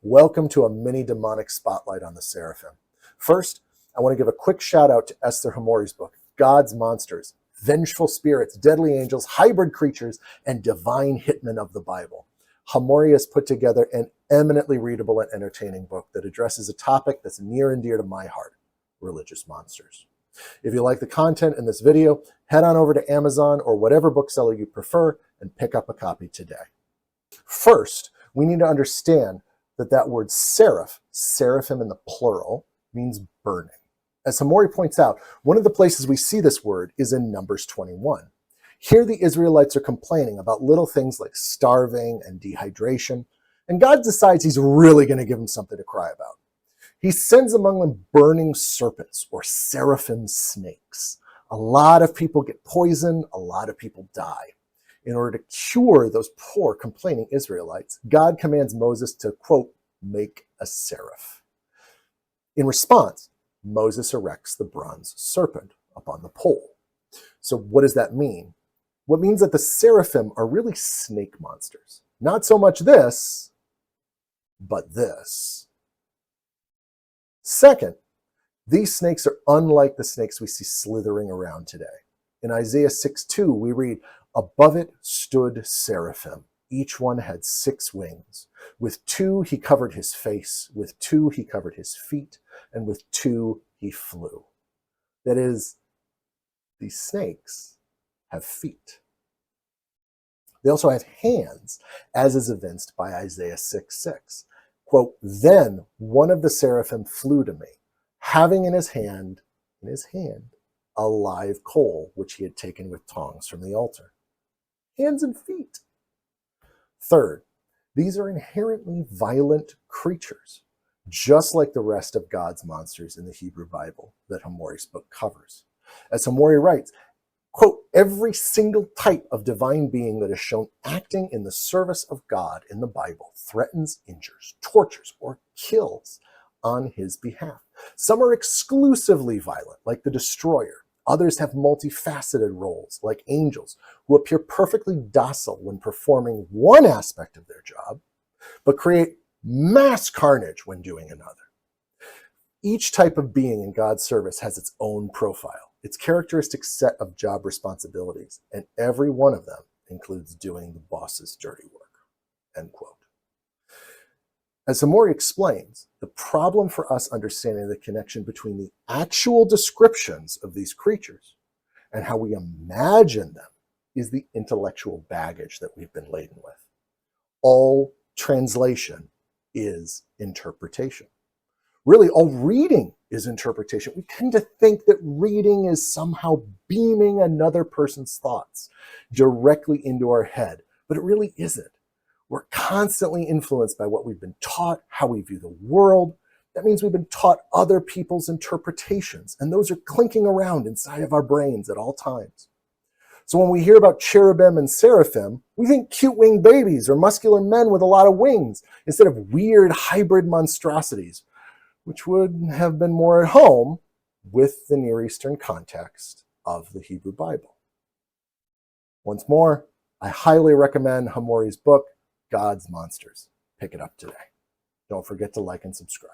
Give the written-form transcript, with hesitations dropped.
Welcome to a mini demonic spotlight on the Seraphim. First, I want to give a quick shout out to Esther Hamori's book, God's Monsters, Vengeful Spirits, Deadly Angels, Hybrid Creatures, and Divine Hitmen of the Bible. Hamori has put together an eminently readable and entertaining book that addresses a topic that's near and dear to my heart, religious monsters. If you like the content in this video, head on over to Amazon or whatever bookseller you prefer and pick up a copy today. First, we need to understand that word seraph, seraphim in the plural, means burning. As Hamori points out, one of the places we see this word is in Numbers 21. Here the Israelites are complaining about little things like starving and dehydration, and God decides he's really going to give them something to cry about. He sends among them burning serpents, or seraphim snakes. A lot of people get poisoned, a lot of people die. In order to cure those poor, complaining Israelites, God commands Moses to, quote, make a seraph. In response, Moses erects the bronze serpent up on the pole. So what does that mean? Well, it means that the seraphim are really snake monsters. Not so much this, but this. Second, these snakes are unlike the snakes we see slithering around today. In Isaiah 6:2, we read, above it stood seraphim. Each one had 6 wings. With 2 he covered his face, with 2 he covered his feet, and with 2 he flew. That is, these snakes have feet. They also have hands, as is evinced by Isaiah 6:6. Quote, then one of the seraphim flew to me, having in his hand, a live coal, which he had taken with tongs from the altar. Hands and feet. Third, these are inherently violent creatures, just like the rest of God's monsters in the Hebrew Bible that Hamori's book covers. As Hamori writes, quote, every single type of divine being that is shown acting in the service of God in the Bible threatens, injures, tortures, or kills on his behalf. Some are exclusively violent, like the destroyer. Others have multifaceted roles, like angels, who appear perfectly docile when performing one aspect of their job, but create mass carnage when doing another. Each type of being in God's service has its own profile, its characteristic set of job responsibilities, and every one of them includes doing the boss's dirty work, end quote. As Hamori explains, the problem for us understanding the connection between the actual descriptions of these creatures and how we imagine them is the intellectual baggage that we've been laden with. All translation is interpretation. Really, all reading is interpretation. We tend to think that reading is somehow beaming another person's thoughts directly into our head, but it really isn't. We're constantly influenced by what we've been taught, how we view the world. That means we've been taught other people's interpretations, and those are clinking around inside of our brains at all times. So when we hear about cherubim and seraphim, we think cute winged babies or muscular men with a lot of wings instead of weird hybrid monstrosities, which would have been more at home with the Near Eastern context of the Hebrew Bible. Once more, I highly recommend Hamori's book, God's Monsters. Pick it up today. Don't forget to like and subscribe.